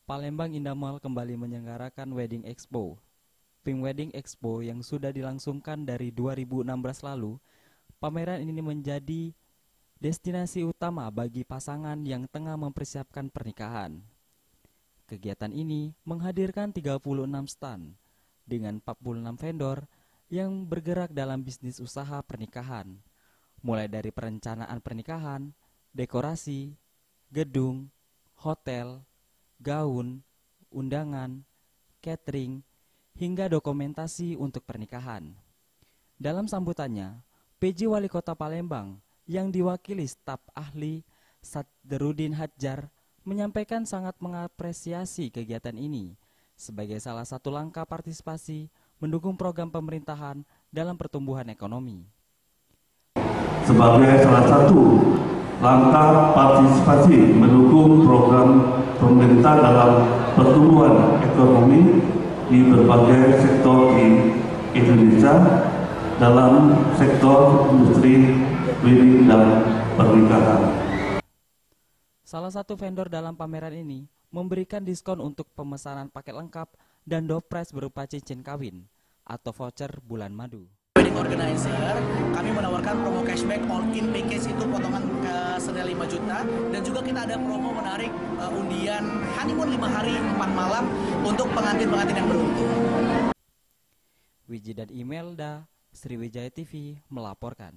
Palembang Indah Mall kembali menyelenggarakan Wedding Expo. Pink Wedding Expo yang sudah dilangsungkan dari 2016 lalu, pameran ini menjadi destinasi utama bagi pasangan yang tengah mempersiapkan pernikahan. Kegiatan ini menghadirkan 36 stand dengan 46 vendor yang bergerak dalam bisnis usaha pernikahan, mulai dari perencanaan pernikahan, dekorasi, gedung, hotel, gaun, undangan, catering, hingga dokumentasi untuk pernikahan. Dalam sambutannya, PJ Wali Kota Palembang yang diwakili staf ahli Sadruddin Hadjar menyampaikan sangat mengapresiasi kegiatan ini sebagai salah satu langkah partisipasi mendukung program pemerintahan dalam pertumbuhan ekonomi. Sebagai salah satu langkah partisipasi mendukung program pemerintah dalam pertumbuhan ekonomi di berbagai sektor di Indonesia dalam sektor industri, wedding, dan pernikahan. Salah satu vendor dalam pameran ini memberikan diskon untuk pemesanan paket lengkap dan door prize berupa cincin kawin atau voucher bulan madu. Wedding organizer, kami menawarkan promo cashback all-in package itu potongan senilai 5 juta dan juga kita ada promo menarik undian honeymoon 5 hari 4 malam untuk pengantin-pengantin yang beruntung. Wiji dan Imelda, Sriwijaya TV melaporkan.